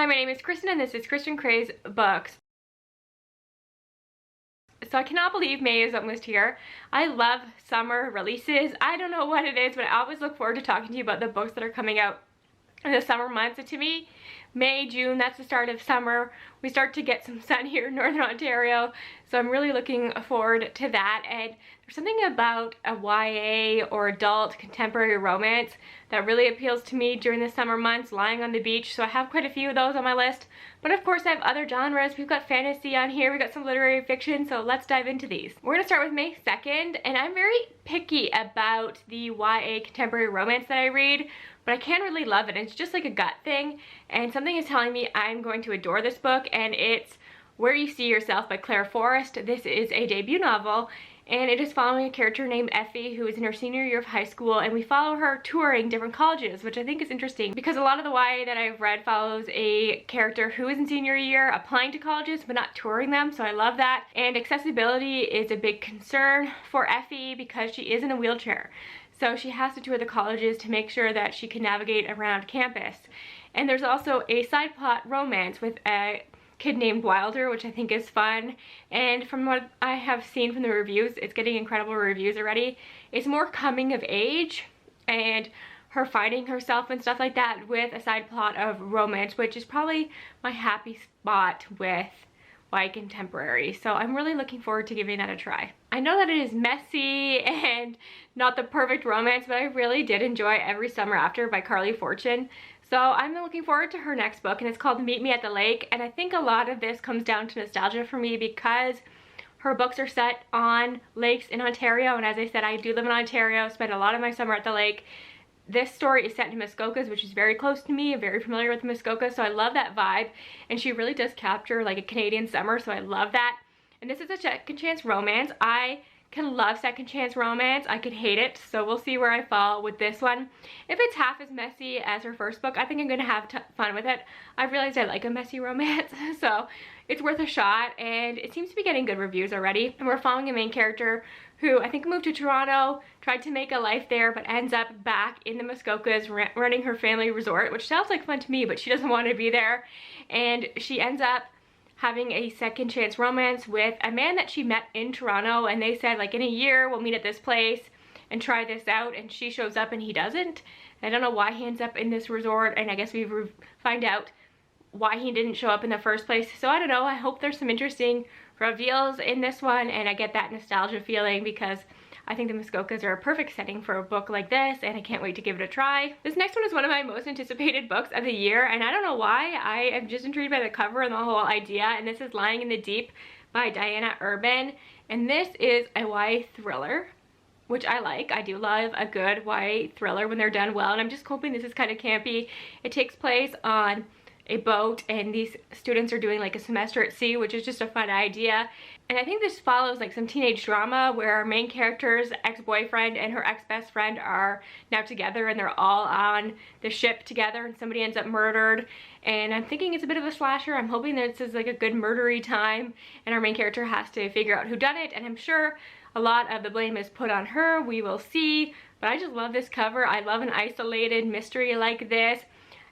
Hi, my name is Kristen and this is Kristen Craze Books. So I cannot believe May is almost here. I love summer releases. I don't know what it is, but I always look forward to talking to you about the books that are coming out in the summer months. And to me, May, June, that's the start of summer. We start to get some sun here in Northern Ontario, so I'm really looking forward to that. And there's something about a YA or adult contemporary romance that really appeals to me during the summer months, lying on the beach. So I have quite a few of those on my list. But of course I have other genres. We've got fantasy on here, we've got some literary fiction, so let's dive into these. We're gonna start with May 2nd, and I'm very picky about the YA contemporary romance that I read, but I can really love it. It's just like a gut thing, and something is telling me I'm going to adore this book, and it's Where You See Yourself by Forrest. This is a debut novel, and it is following a character named Effie who is in her senior year of high school, and we follow her touring different colleges, which I think is interesting because a lot of the YA that I've read follows a character who is in senior year applying to colleges but not touring them, so I love that. And accessibility is a big concern for Effie because she is in a wheelchair. So she has to tour the colleges to make sure that she can navigate around campus. And there's also a side plot romance with a kid named Wilder, which I think is fun. And from what I have seen from the reviews, it's getting incredible reviews already. It's more coming of age and her finding herself and stuff like that with a side plot of romance, which is probably my happy spot with YA contemporary. So I'm really looking forward to giving that a try. I know that it is messy and not the perfect romance, but I really did enjoy Every Summer After by Carly Fortune. So I'm looking forward to her next book, and it's called Meet Me at the Lake. And I think a lot of this comes down to nostalgia for me because her books are set on lakes in Ontario. And as I said, I do live in Ontario, spend a lot of my summer at the lake. This story is set in Muskokas, which is very close to me. I'm very familiar with Muskoka, so I love that vibe. And she really does capture like a Canadian summer, so I love that. And this is a second chance romance. I can love second chance romance. I could hate it, so we'll see where I fall with this one. If it's half as messy as her first book, I think I'm gonna have fun with it. I've realized I like a messy romance, so it's worth a shot, and it seems to be getting good reviews already. And we're following a main character who I think moved to Toronto, tried to make a life there, but ends up back in the Muskokas running her family resort, which sounds like fun to me, but she doesn't want to be there. And she ends up having a second chance romance with a man that she met in Toronto, and they said like in a year we'll meet at this place and try this out, and she shows up and he doesn't. I don't know why he ends up in this resort, and I guess we find out why he didn't show up in the first place. So I don't know, I hope there's some interesting reveals in this one, and I get that nostalgia feeling because I think the Muskokas are a perfect setting for a book like this, and I can't wait to give it a try. This next one is one of my most anticipated books of the year, and I don't know why. I am just intrigued by the cover and the whole idea, and this is Lying in the Deep by Diana Urban, and this is a YA thriller, which I like. I do love a good YA thriller when they're done well, and I'm just hoping this is kind of campy. It takes place on a boat, and these students are doing like a semester at sea, which is just a fun idea. And I think this follows like some teenage drama where our main character's ex-boyfriend and her ex-best friend are now together, and they're all on the ship together, and somebody ends up murdered. And I'm thinking it's a bit of a slasher. I'm hoping that this is like a good murdery time, and our main character has to figure out who done it, and I'm sure a lot of the blame is put on her. We will see, but I just love this cover. I love an isolated mystery like this.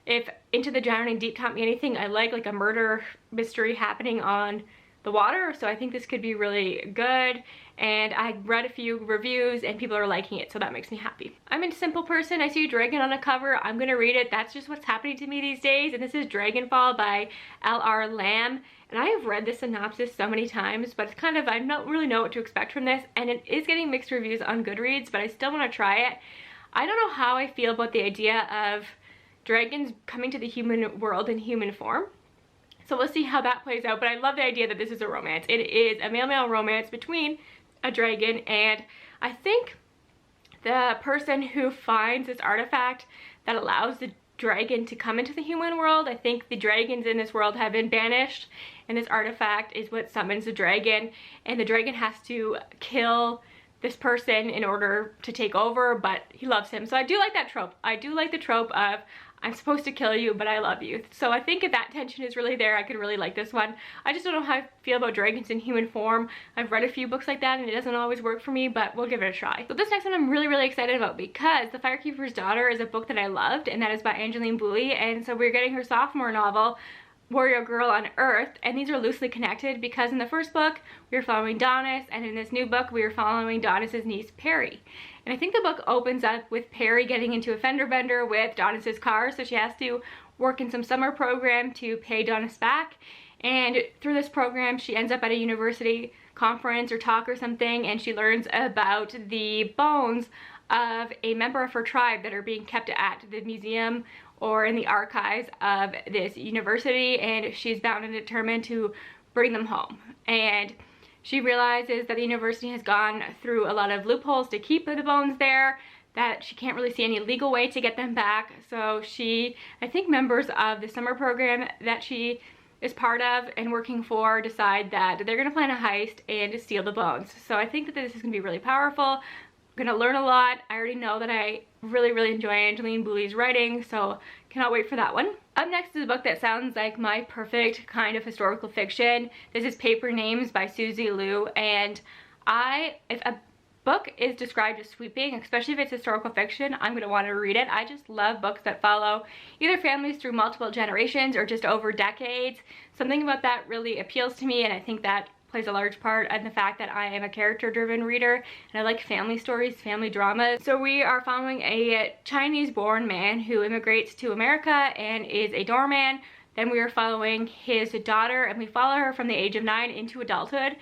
If Into the Drowning Deep taught me anything, I like a murder mystery happening on the water, so I think this could be really good. And I read a few reviews and people are liking it, so that makes me happy. I'm a simple person. I see a dragon on a cover, I'm gonna read it. That's just what's happening to me these days. And this is Dragonfall by LR Lam, and I have read this synopsis so many times, but it's kind of, I don't really know what to expect from this, and it is getting mixed reviews on Goodreads, but I still want to try it. I don't know how I feel about the idea of dragons coming to the human world in human form, so we'll see how that plays out. But I love the idea that this is a romance. It is a male-male romance between a dragon, and I think the person who finds this artifact that allows the dragon to come into the human world, I think the dragons in this world have been banished, and this artifact is what summons the dragon, and the dragon has to kill this person in order to take over, but he loves him. So I do like that trope. I do like the trope of I'm supposed to kill you, but I love you. So I think if that tension is really there, I could really like this one. I just don't know how I feel about dragons in human form. I've read a few books like that and it doesn't always work for me, but we'll give it a try. So this next one I'm really excited about because The Firekeeper's Daughter is a book that I loved, and that is by Angeline Bowie, and so we're getting her sophomore novel, Warrior Girl on Earth, and these are loosely connected because in the first book we were following Donis, and in this new book we were following Donis's niece Perry. And I think the book opens up with Perry getting into a fender bender with Donis's car, so she has to work in some summer program to pay Donis back, and through this program she ends up at a university conference or talk or something, and she learns about the bones of a member of her tribe that are being kept at the museum or in the archives of this university, and she's bound and determined to bring them home. And she realizes that the university has gone through a lot of loopholes to keep the bones there, that she can't really see any legal way to get them back. So I think members of the summer program that she is part of and working for decide that they're gonna plan a heist and steal the bones. So I think that this is gonna be really powerful. I'm gonna learn a lot. I already know that I really enjoy Angeline Bowie's writing, so cannot wait for that one. Up next is a book that sounds like my perfect kind of historical fiction. This is Paper Names by Susie Liu, and if a book is described as sweeping, especially if it's historical fiction, I'm gonna want to read it. I just love books that follow either families through multiple generations or just over decades. Something about that really appeals to me, and I think that plays a large part in the fact that I am a character-driven reader and I like family stories, family dramas. So we are following a Chinese-born man who immigrates to America and is a doorman. Then we are following his daughter, and we follow her from the age of 9 into adulthood.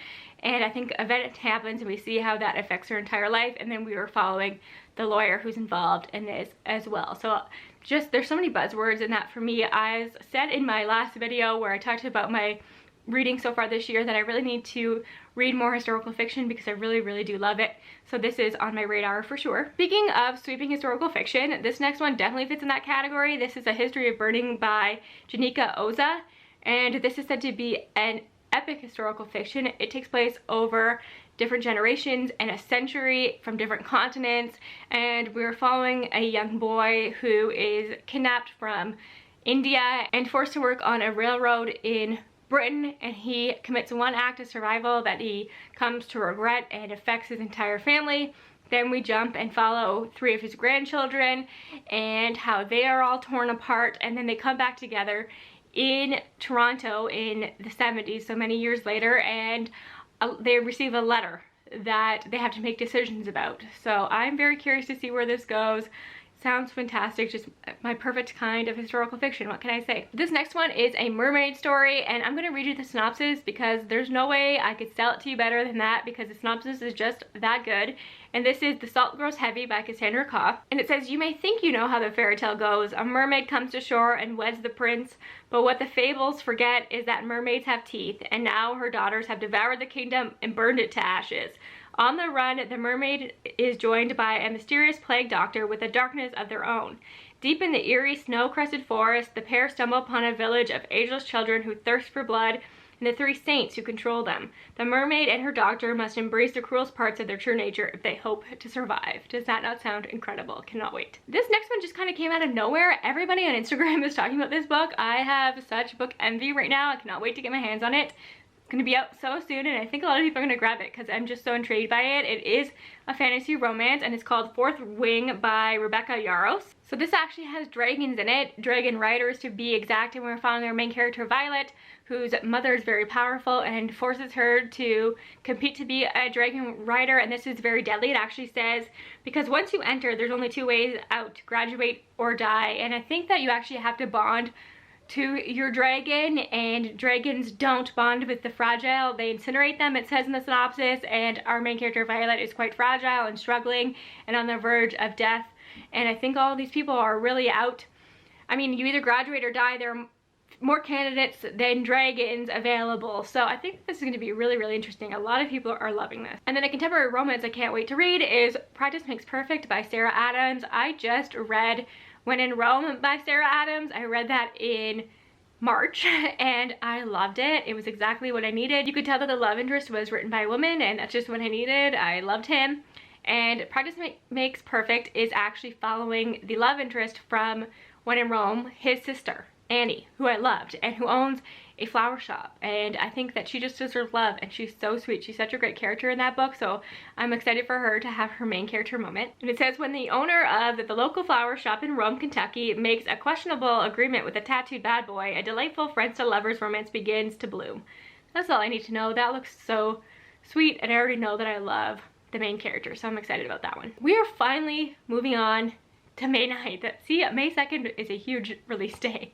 And I think an event happens and we see how that affects her entire life. And then we are following the lawyer who's involved in this as well. So just, there's so many buzzwords in that for me. As said in my last video where I talked about my reading so far this year, that I really need to read more historical fiction because I really do love it. So this is on my radar for sure. Speaking of sweeping historical fiction, this next one definitely fits in that category. This is A History of Burning by Janika Oza, and this is said to be an epic historical fiction. It takes place over different generations and a century from different continents, and we're following a young boy who is kidnapped from India and forced to work on a railroad in Britain, and he commits one act of survival that he comes to regret and affects his entire family. Then we jump and follow 3 of his grandchildren and how they are all torn apart, and then they come back together in Toronto in the 70s, so many years later, and they receive a letter that they have to make decisions about. So I'm very curious to see where this goes. Sounds fantastic, just my perfect kind of historical fiction, what can I say? This next one is a mermaid story, and I'm gonna read you the synopsis because there's no way I could sell it to you better than that, because the synopsis is just that good. And this is The Salt Grows Heavy by Cassandra Koff, and it says, "You may think you know how the fairy tale goes. A mermaid comes to shore and weds the prince, but what the fables forget is that mermaids have teeth, and now her daughters have devoured the kingdom and burned it to ashes. On the run, the mermaid is joined by a mysterious plague doctor with a darkness of their own. Deep in the eerie, snow-crested forest, the pair stumble upon a village of ageless children who thirst for blood, and the 3 saints who control them. The mermaid and her doctor must embrace the cruelest parts of their true nature if they hope to survive." Does that not sound incredible? Cannot wait. This next one just kind of came out of nowhere. Everybody on Instagram is talking about this book. I have such book envy right now. I cannot wait to get my hands on it. It's gonna be out so soon, and I think a lot of people are gonna grab it because I'm just so intrigued by it. It is a fantasy romance, and it's called Fourth Wing by Rebecca Yaros. So this actually has dragons in it, dragon riders to be exact, and we're following our main character Violet, whose mother is very powerful and forces her to compete to be a dragon rider, and this is very deadly. It actually says, because once you enter, there's only 2 ways out: to graduate or die, and I think that you actually have to bond to your dragon, and dragons don't bond with the fragile. They incinerate them, it says in the synopsis, and our main character Violet is quite fragile and struggling and on the verge of death. And I think all these people are really out. I mean, you either graduate or die. There are more candidates than dragons available. So I think this is going to be really interesting. A lot of people are loving this. And then a contemporary romance I can't wait to read is Practice Makes Perfect by Sarah Adams. I just read When in Rome by Sarah Adams. I read that in March and I loved it. It was exactly what I needed. You could tell that the love interest was written by a woman, and that's just what I needed. I loved him. And Practice Makes Perfect is actually following the love interest from when in Rome, his sister, Annie, who I loved and who owns a flower shop, and I think that she just deserves love, and she's so sweet. She's such a great character in that book, so I'm excited for her to have her main character moment. And it says, when the owner of the local flower shop in Rome, Kentucky makes a questionable agreement with a tattooed bad boy, a delightful friends to lovers romance begins to bloom. That's all I need to know. That looks so sweet, and I already know that I love the main character, so I'm excited about that one. We are finally moving on to May 9th. See, May 2nd is a huge release day.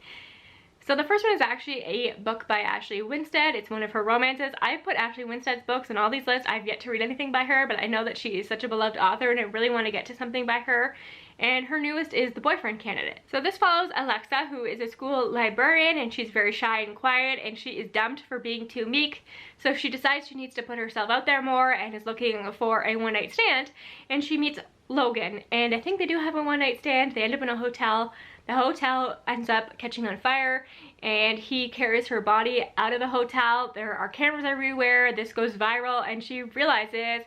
So the first one is actually a book by Ashley Winstead. It's one of her romances. I put Ashley Winstead's books on all these lists. I've yet to read anything by her, but I know that she is such a beloved author and I really want to get to something by her. And her newest is The Boyfriend Candidate. So this follows Alexa, who is a school librarian, and she's very shy and quiet, and she is dumped for being too meek. So she decides she needs to put herself out there more and is looking for a one-night stand, and she meets Logan, and I think they do have a one-night stand. They end up in a hotel. The hotel ends up catching on fire, and he carries her body out of the hotel. There are cameras everywhere. This goes viral, and she realizes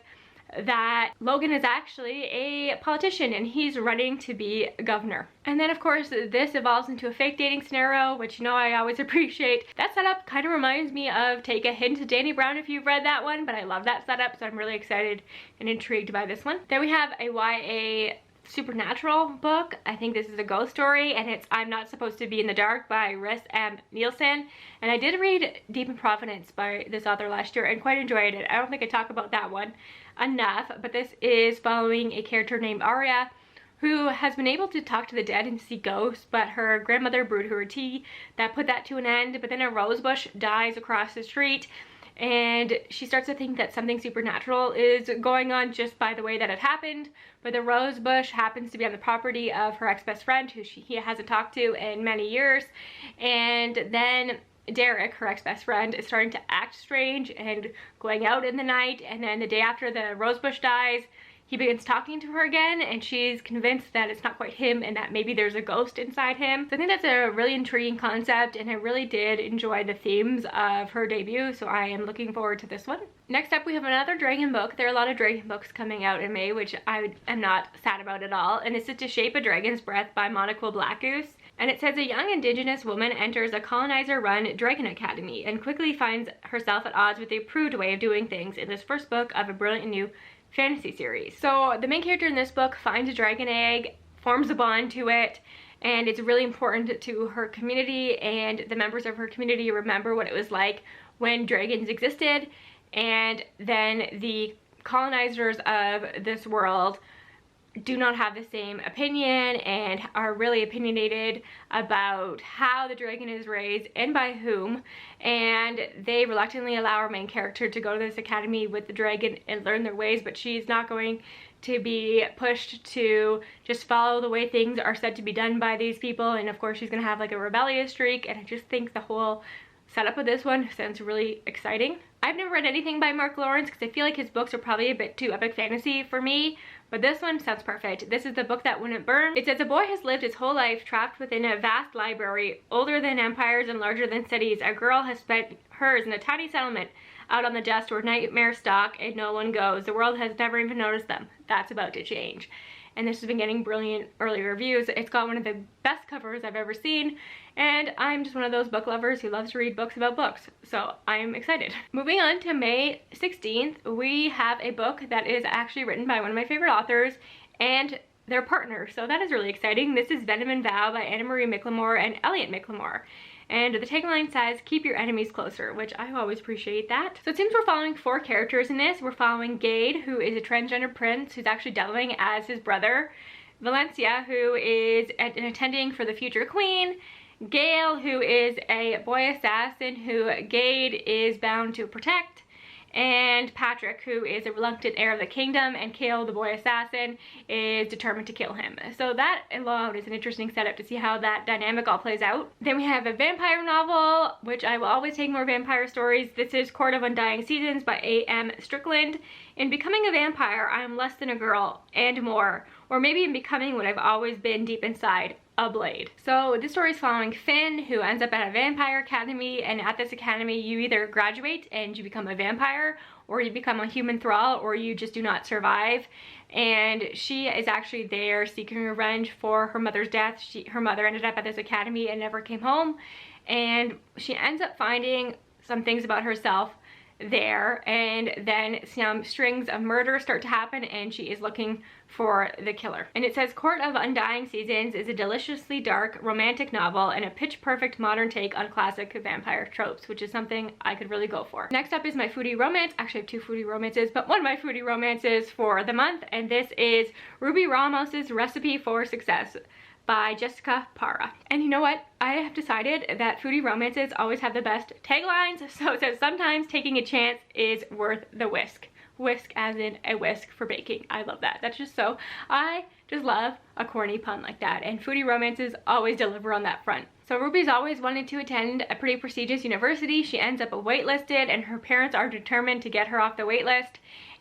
that Logan is actually a politician and he's running to be governor. And then of course this evolves into a fake dating scenario, which you know I always appreciate. That setup kind of reminds me of Take a Hint to Danny Brown if you've read that one, but I love that setup, so I'm really excited and intrigued by this one. Then we have a YA supernatural book. I think this is a ghost story, and it's I'm Not Supposed to Be in the Dark by Rell and Nielsen. And I did read Deep in Providence by this author last year and quite enjoyed it. I don't think I talk about that one enough, but this is following a character named Aria who has been able to talk to the dead and see ghosts, but her grandmother brewed her a tea that put that to an end. But then a rose bush dies across the street, and she starts to think that something supernatural is going on just by the way that it happened. But the rose bush happens to be on the property of her ex-best friend, who he hasn't talked to in many years. And then Derek, her ex-best friend, is starting to act strange and going out in the night, and then the day after the rosebush dies, he begins talking to her again, and she's convinced that it's not quite him and that maybe there's a ghost inside him. So I think that's a really intriguing concept, and I really did enjoy the themes of her debut, so I am looking forward to this one. Next up, we have another dragon book. There are a lot of dragon books coming out in May, which I am not sad about at all, and it's To Shape a Dragon's Breath by Monocle Black Goose. And it says a young indigenous woman enters a colonizer-run dragon academy and quickly finds herself at odds with the approved way of doing things in this first book of a brilliant new fantasy series. So the main character in this book finds a dragon egg, forms a bond to it, and it's really important to her community, and the members of her community remember what it was like when dragons existed. And then the colonizers of this world do not have the same opinion and are really opinionated about how the dragon is raised and by whom, and they reluctantly allow our main character to go to this academy with the dragon and learn their ways, but she's not going to be pushed to just follow the way things are said to be done by these people. And of course she's gonna have like a rebellious streak, and I just think the whole setup of this one sounds really exciting. I've never read anything by Mark Lawrence because I feel like his books are probably a bit too epic fantasy for me, but this one sounds perfect. This is The Book That Wouldn't Burn. It says a boy has lived his whole life trapped within a vast library, older than empires and larger than cities. A girl has spent hers in a tiny settlement out on the dust where nightmares stalk and no one goes. The world has never even noticed them. That's about to change. And this has been getting brilliant early reviews. It's got one of the best covers I've ever seen, and I'm just one of those book lovers who loves to read books about books, so I'm excited. Moving on to May 16th, we have a book that is actually written by one of my favorite authors and their partner, so that is really exciting. This is Venom and Vow by Anna Marie McLemore and Elliot McLemore. And the tagline says, keep your enemies closer, which I always appreciate that. So it seems we're following 4 characters in this. We're following Gade, who is a transgender prince who's actually demoing as his brother. Valencia, who is an attending for the future queen. Gale, who is a boy assassin who Gade is bound to protect. And Patrick, who is a reluctant heir of the kingdom, and Cale, the boy assassin, is determined to kill him. So that alone is an interesting setup to see how that dynamic all plays out. Then we have a vampire novel, which I will always take more vampire stories. This is Court of Undying Seasons by A.M. Strickland. In becoming a vampire, I am less than a girl, and more. Or maybe in becoming what I've always been deep inside, a blade. So this story is following Finn, who ends up at a vampire academy, and at this academy you either graduate and you become a vampire, or you become a human thrall, or you just do not survive. And she is actually there seeking revenge for her mother's death. Her mother ended up at this academy and never came home, and she ends up finding some things about herself there, and then some strings of murder start to happen, and she is looking for the killer. And it says Court of Undying Seasons is a deliciously dark romantic novel and a pitch perfect modern take on classic vampire tropes, which is something I could really go for. Next up is my foodie romance. Actually I have 2 foodie romances, but one of my foodie romances for the month, and this is Ruby Ramos's Recipe for Success by Jessica Parra. And you know what? I have decided that foodie romances always have the best taglines. So it says, sometimes taking a chance is worth the whisk. Whisk as in a whisk for baking. I love that. That's just so, I just love a corny pun like that. And foodie romances always deliver on that front. So Ruby's always wanted to attend a pretty prestigious university. She ends up waitlisted, and her parents are determined to get her off the waitlist.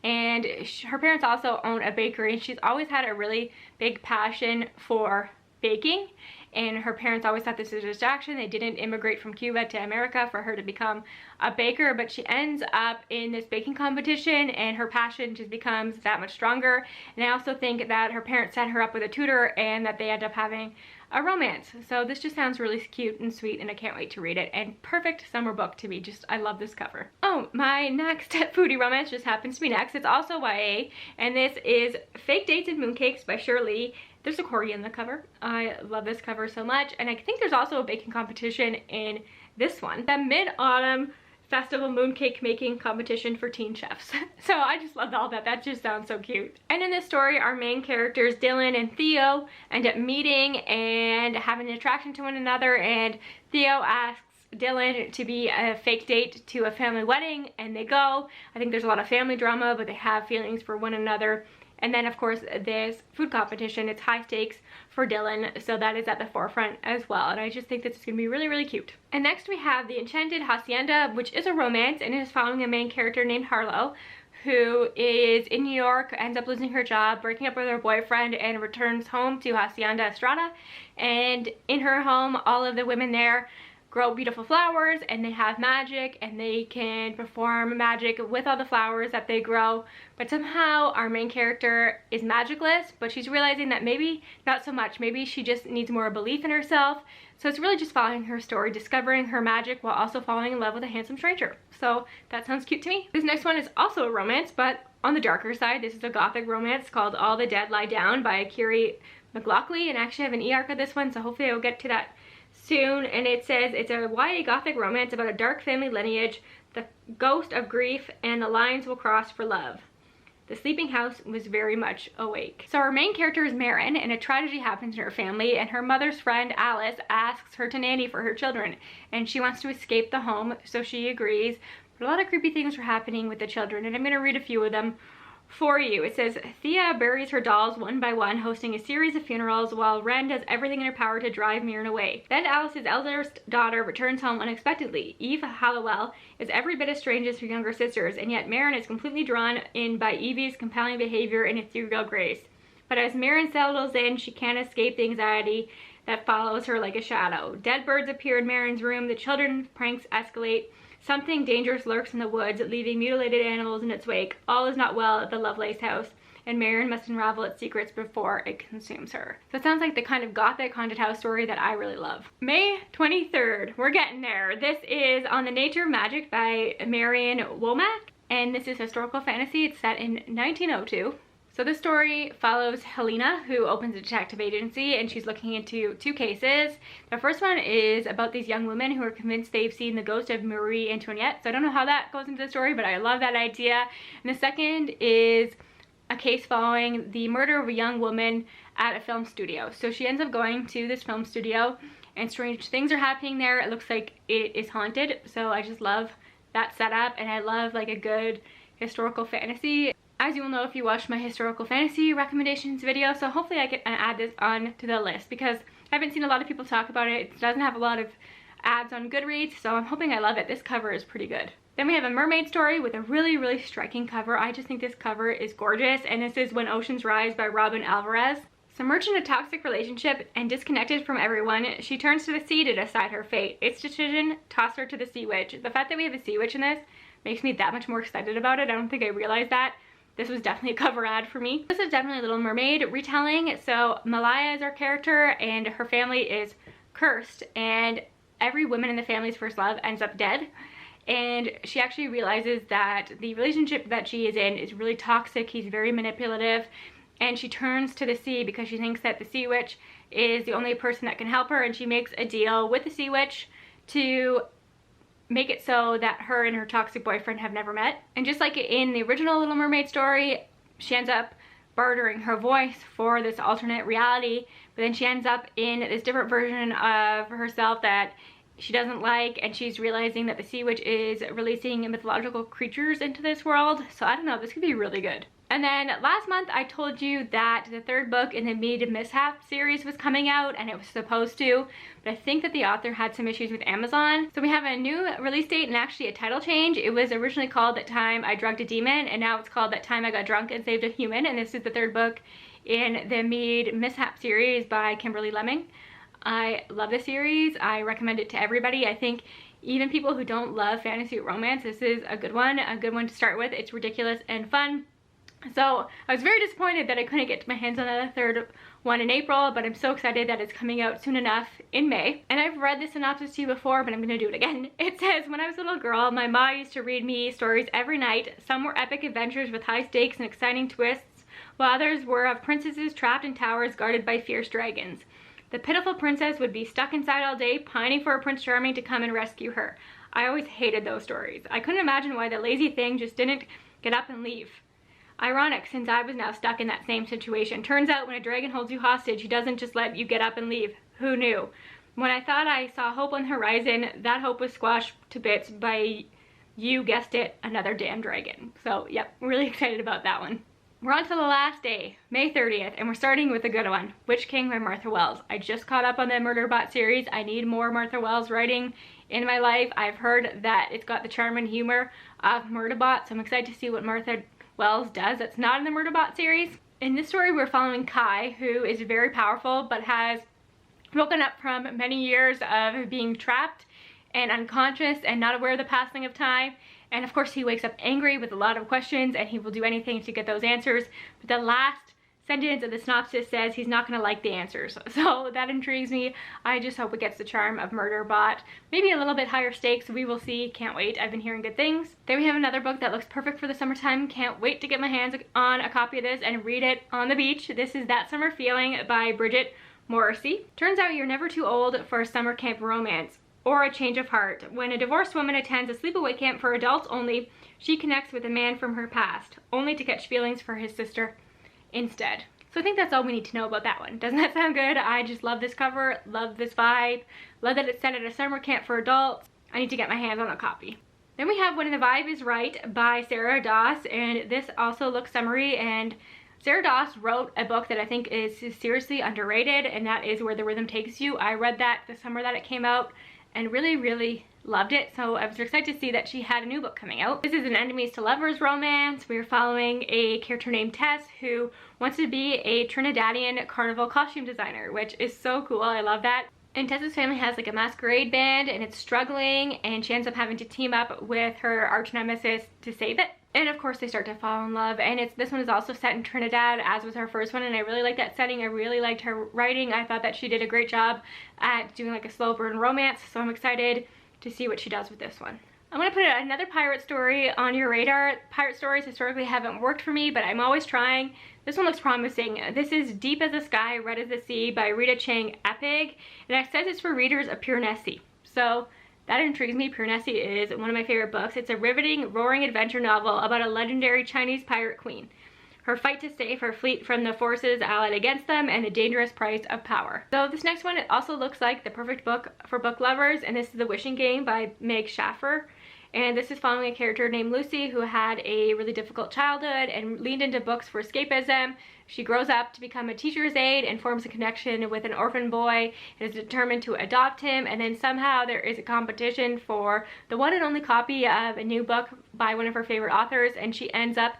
And her parents also own a bakery, and she's always had a really big passion for baking, and her parents always thought this was a distraction. They didn't immigrate from Cuba to America for her to become a baker, but she ends up in this baking competition, and her passion just becomes that much stronger. And I also think that her parents set her up with a tutor, and that they end up having a romance. So this just sounds really cute and sweet, and I can't wait to read it. And perfect summer book to me. Just, I love this cover. Oh, my next foodie romance just happens to be next. It's also YA, and this is Fake Dates and Mooncakes by Shirley. There's a corgi in the cover. I love this cover so much, and I think there's also a baking competition in this one. The Mid-Autumn Festival Mooncake Making Competition for Teen Chefs. So I just love all that. That just sounds so cute. And in this story, our main characters, Dylan and Theo, end up meeting and having an attraction to one another, and Theo asks Dylan to be a fake date to a family wedding, and they go. I think there's a lot of family drama, but they have feelings for one another. And then of course this food competition, it's high stakes for Dylan, so that is at the forefront as well. And I just think this is going to be really, really cute. And next we have The Enchanted Hacienda, which is a romance, and it is following a main character named Harlow, who is in New York, ends up losing her job, breaking up with her boyfriend, and returns home to Hacienda Estrada. And in her home, all of the women there grow beautiful flowers, and they have magic, and they can perform magic with all the flowers that they grow. But somehow our main character is magicless, but she's realizing that maybe not so much. Maybe she just needs more belief in herself. So it's really just following her story, discovering her magic while also falling in love with a handsome stranger. So that sounds cute to me. This next one is also a romance, but on the darker side. This is a gothic romance called All the Dead Lie Down by Kiri McLaughlin, and I actually have an e-arc of this one, so hopefully I'll get to that soon. And it says it's a YA gothic romance about a dark family lineage, the ghost of grief, and the lines will cross for love. The sleeping house was very much awake. So our main character is Marin, and a tragedy happens in her family, and her mother's friend Alice asks her to nanny for her children, and she wants to escape the home, so she agrees. But a lot of creepy things are happening with the children, and I'm going to read a few of them for you. It says, Thea buries her dolls one by one, hosting a series of funerals, while Wren does everything in her power to drive Mirren away. Then Alice's eldest daughter returns home unexpectedly. Eve Hallowell is every bit as strange as her younger sisters, and yet Mirren is completely drawn in by Evie's compelling behavior and ethereal grace. But as Mirren settles in, she can't escape the anxiety that follows her like a shadow. Dead birds appear in Mirren's room, the children's pranks escalate, something dangerous lurks in the woods, leaving mutilated animals in its wake. All is not well at the Lovelace house, and Marion must unravel its secrets before it consumes her. So it sounds like the kind of gothic haunted house story that I really love. May 23rd, we're getting there. This is On the Nature of Magic by Marion Womack, and this is historical fantasy. It's set in 1902. So this story follows Helena, who opens a detective agency, and she's looking into 2 cases. The first one is about these young women who are convinced they've seen the ghost of Marie Antoinette. So I don't know how that goes into the story, but I love that idea. And the second is a case following the murder of a young woman at a film studio. So she ends up going to this film studio, and strange things are happening there. It looks like it is haunted. So I just love that setup, and I love like a good historical fantasy. As you will know if you watched my historical fantasy recommendations video, so hopefully I can add this on to the list because I haven't seen a lot of people talk about it. It doesn't have a lot of ads on Goodreads, so I'm hoping I love it. This cover is pretty good. Then we have a mermaid story with a really, really striking cover. I just think this cover is gorgeous, and this is When Oceans Rise by Robin Alvarez. Submerged in a toxic relationship and disconnected from everyone, she turns to the sea to decide her fate. Its decision tossed her to the sea witch. The fact that we have a sea witch in this makes me that much more excited about it. I don't think I realized that. This was definitely a cover ad for me. This is definitely a Little Mermaid retelling. So Malaya is our character and her family is cursed, and every woman in the family's first love ends up dead. And she actually realizes that the relationship that she is in is really toxic. He's very manipulative, and she turns to the sea because she thinks that the sea witch is the only person that can help her, and she makes a deal with the sea witch to make it so that her and her toxic boyfriend have never met. And just like in the original Little Mermaid story, she ends up bartering her voice for this alternate reality, but then she ends up in this different version of herself that she doesn't like, and she's realizing that the sea witch is releasing mythological creatures into this world. So I don't know, this could be really good. And then last month I told you that the third book in the Mead Mishap series was coming out, and it was supposed to, but I think that the author had some issues with Amazon. So we have a new release date and actually a title change. It was originally called That Time I Drugged a Demon, and now it's called That Time I Got Drunk and Saved a Human, and this is the third book in the Mead Mishap series by Kimberly Lemming. I love this series. I recommend it to everybody. I think even people who don't love fantasy romance, this is a good one to start with. It's ridiculous and fun. So I was very disappointed that I couldn't get my hands on the third one in April, but I'm so excited that it's coming out soon enough in May. And I've read the synopsis to you before, but I'm gonna do it again. It says, when I was a little girl, my ma used to read me stories every night. Some were epic adventures with high stakes and exciting twists, while others were of princesses trapped in towers guarded by fierce dragons. The pitiful princess would be stuck inside all day, pining for a Prince Charming to come and rescue her. I always hated those stories. I couldn't imagine why the lazy thing just didn't get up and leave. Ironic, since I was now stuck in that same situation. Turns out when a dragon holds you hostage, he doesn't just let you get up and leave. Who knew? When I thought I saw hope on the horizon, that hope was squashed to bits by, you guessed it, another damn dragon. So, yep, really excited about that one. We're on to the last day, May 30th, and we're starting with a good one, Witch King by Martha Wells. I just caught up on the Murderbot series. I need more Martha Wells writing in my life. I've heard that it's got the charm and humor of Murderbot, so I'm excited to see what Martha Wells does that's not in the Murderbot series. In this story, we're following Kai, who is very powerful but has woken up from many years of being trapped and unconscious and not aware of the passing of time. And of course he wakes up angry with a lot of questions, and he will do anything to get those answers. But the last sentence of the synopsis says he's not going to like the answers. So that intrigues me. I just hope it gets the charm of Murderbot. Maybe a little bit higher stakes. We will see. Can't wait. I've been hearing good things. Then we have another book that looks perfect for the summertime. Can't wait to get my hands on a copy of this and read it on the beach. This is That Summer Feeling by Bridget Morrissey. Turns out you're never too old for a summer camp romance or a change of heart. When a divorced woman attends a sleepaway camp for adults only, she connects with a man from her past, only to catch feelings for his sister instead. So I think that's all we need to know about that one. Doesn't that sound good? I just love this cover, love this vibe, love that it's set at a summer camp for adults. I need to get my hands on a copy. Then we have When the Vibe is Right by Sarah Doss, and this also looks summery, and Sarah Doss wrote a book that I think is seriously underrated, and that is Where the Rhythm Takes You. I read that the summer that it came out and really loved it, so I was excited to see that she had a new book coming out. This is an enemies to lovers romance. We're following a character named Tess who wants to be a Trinidadian carnival costume designer, which is so cool. I love that. And Tess's family has like a masquerade band, and it's struggling, and she ends up having to team up with her arch nemesis to save it. And of course they start to fall in love, and this one is also set in Trinidad, as was her first one, and I really like that setting. I really liked her writing. I thought that she did a great job at doing like a slow burn romance, so I'm excited to see what she does with this one. I'm going to put another pirate story on your radar. Pirate stories historically haven't worked for me, but I'm always trying. This one looks promising. This is Deep as the Sky, Red as the Sea by Rita Chang Epig, and it says it's for readers of pure Nessie. So that intrigues me. Pure Nessie is one of my favorite books. It's a riveting, roaring adventure novel about a legendary Chinese pirate queen, her fight to save her fleet from the forces allied against them, and the dangerous price of power. So this next one, it also looks like the perfect book for book lovers, and this is The Wishing Game by Meg Schaffer. And this is following a character named Lucy who had a really difficult childhood and leaned into books for escapism. She grows up to become a teacher's aide and forms a connection with an orphan boy and is determined to adopt him. And then somehow there is a competition for the one and only copy of a new book by one of her favorite authors, and she ends up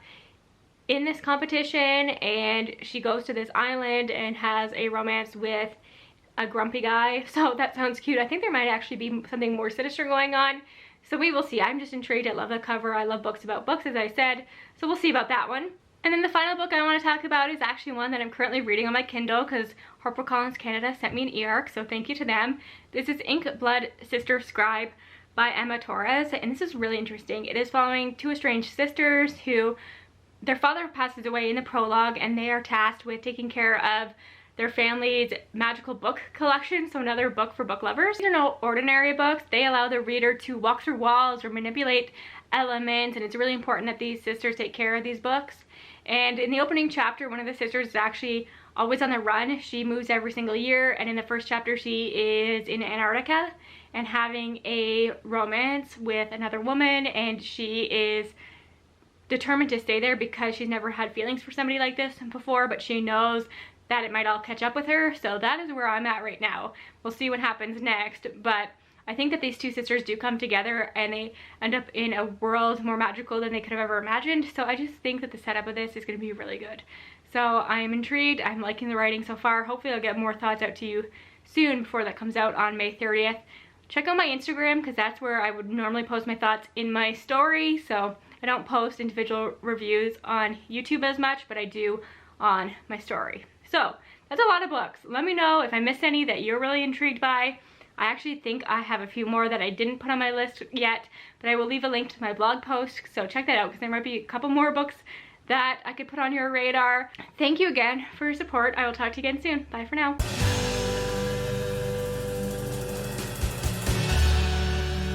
in this competition, and she goes to this island and has a romance with a grumpy guy. So that sounds cute. I think there might actually be something more sinister going on. So we will see. I'm just intrigued. I love the cover. I love books about books, as I said. So we'll see about that one. And then the final book I want to talk about is actually one that I'm currently reading on my Kindle because HarperCollins Canada sent me an e-arc, so thank you to them. This is Blood SisterScribe by Emma Torres, and this is really interesting. It is following two estranged sisters who, their father passes away in the prologue, and they are tasked with taking care of their family's magical book collection, so another book for book lovers. These are no ordinary books. They allow the reader to walk through walls or manipulate elements, and it's really important that these sisters take care of these books. And in the opening chapter, one of the sisters is actually always on the run. She moves every single year, and in the first chapter she is in Antarctica and having a romance with another woman, and she is determined to stay there because she's never had feelings for somebody like this before, but she knows that it might all catch up with her. So that is where I'm at right now. We'll see what happens next, but I think that these two sisters do come together and they end up in a world more magical than they could have ever imagined. So I just think that the setup of this is going to be really good. So I'm intrigued. I'm liking the writing so far. Hopefully I'll get more thoughts out to you soon before that comes out on May 30th. Check out my Instagram because that's where I would normally post my thoughts in my story. So I don't post individual reviews on YouTube as much, but I do on my story. So that's a lot of books. Let me know if I missed any that you're really intrigued by. I actually think I have a few more that I didn't put on my list yet, but I will leave a link to my blog post, so check that out because there might be a couple more books that I could put on your radar. Thank you again for your support. I will talk to you again soon. Bye for now.